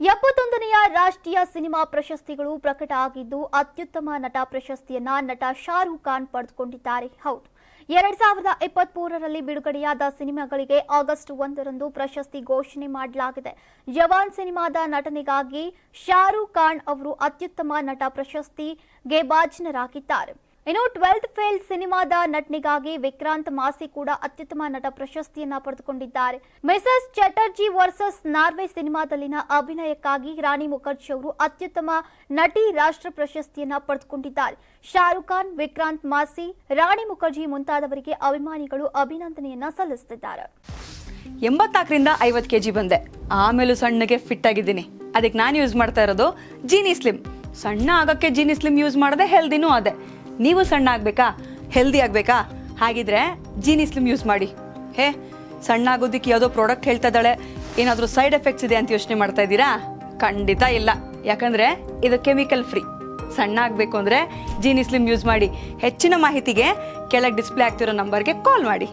71ನೆಯ ರಾಷ್ಟ್ರೀಯ ಸಿನಿಮಾ ಪ್ರಶಸ್ತಿಗಳು ಪ್ರಕಟ ಆಗಿದ್ದು ಅತ್ಯುತ್ತಮ ನಟ ಪ್ರಶಸ್ತಿಯನ್ನ ನಟ ಶಾರುಖ್ ಖಾನ್ ಪಡೆದುಕೊಂಡಿದ್ದಾರೆ. ಹೌದು, 2023ರಲ್ಲಿ ಬಿಡುಗಡೆಯಾದ ಸಿನಿಮಾಗಳಿಗೆ ಆಗಸ್ಟ್ 1ರಂದು ಪ್ರಶಸ್ತಿ ಘೋಷಣೆ ಮಾಡಲಾಗಿದೆ. ಜವಾನ್ ಸಿನಿಮಾದ ನಟನೆಗಾಗಿ ಶಾರುಖ್ ಖಾನ್ ಅವರು ಅತ್ಯುತ್ತಮ ನಟ ಪ್ರಶಸ್ತಿಗೆ ಭಾಜನರಾಗಿದ್ದಾರೆ. ಇನ್ನು 12th ಫೇಲ್ ಸಿನಿಮಾದ ನಟನೆಗಾಗಿ ವಿಕ್ರಾಂತ್ ಮಾಸಿ ಕೂಡ ಅತ್ಯುತ್ತಮ ನಟ ಪ್ರಶಸ್ತಿಯನ್ನ ಪಡೆದುಕೊಂಡಿದ್ದಾರೆ. ಮಿಸಸ್ ಚಟರ್ಜಿ ವರ್ಸಸ್ ನಾರ್ವೆ ಸಿನಿಮಾದಲ್ಲಿನ ಅಭಿನಯಕ್ಕಾಗಿ ರಾಣಿ ಮುಖರ್ಜಿ ಅವರು ಅತ್ಯುತ್ತಮ ನಟಿ ರಾಷ್ಟ್ರ ಪ್ರಶಸ್ತಿಯನ್ನ ಪಡೆದುಕೊಂಡಿದ್ದಾರೆ. ಶಾರುಖ್ ಖಾನ್, ವಿಕ್ರಾಂತ್ ಮಾಸಿ, ರಾಣಿ ಮುಖರ್ಜಿ ಮುಂತಾದವರಿಗೆ ಅಭಿಮಾನಿಗಳು ಅಭಿನಂದನೆಯನ್ನ ಸಲ್ಲಿಸುತ್ತಿದ್ದಾರೆ. 84ರಿಂದ 50 kg ಬಂದೆ. ಆಮೇಲೂ ಸಣ್ಣಗೆ ಫಿಟ್ ಆಗಿದ್ದೀನಿ. ಅದಕ್ಕೆ ನಾನು ಯೂಸ್ ಮಾಡ್ತಾ ಇರೋದು ಜೀನಿ ಸ್ಲಿಮ್. ಸಣ್ಣ ಆಗಕ್ಕೆ ಜೀನಿ ಸ್ಲಿಮ್ ಯೂಸ್ ಮಾಡದೆ ಹೆಲ್ದಿನೂ ಅದೇ. ನೀವು ಸಣ್ಣ ಆಗಬೇಕಾ, ಹೆಲ್ದಿ ಆಗಬೇಕಾ? ಹಾಗಿದ್ರೆ ಜೀನಿ ಸ್ಲಿಮ್ ಯೂಸ್ ಮಾಡಿ. ಸಣ್ಣ ಆಗೋದಕ್ಕೆ ಯಾವುದೋ ಪ್ರಾಡಕ್ಟ್ ಹೇಳ್ತಾ ಇದ್ದಾಳೆ, ಏನಾದರೂ ಸೈಡ್ ಎಫೆಕ್ಟ್ಸ್ ಇದೆ ಅಂತ ಯೋಚನೆ ಮಾಡ್ತಾ ಇದ್ದೀರಾ? ಖಂಡಿತ ಇಲ್ಲ, ಯಾಕಂದರೆ ಇದು ಕೆಮಿಕಲ್ ಫ್ರೀ. ಸಣ್ಣ ಆಗಬೇಕು ಅಂದರೆ ಜೀನಿ ಸ್ಲಿಮ್ ಯೂಸ್ ಮಾಡಿ. ಹೆಚ್ಚಿನ ಮಾಹಿತಿಗೆ ಕೆಳಗೆ ಡಿಸ್ಪ್ಲೇ ಆಗ್ತಿರೋ ನಂಬರ್ಗೆ ಕಾಲ್ ಮಾಡಿ.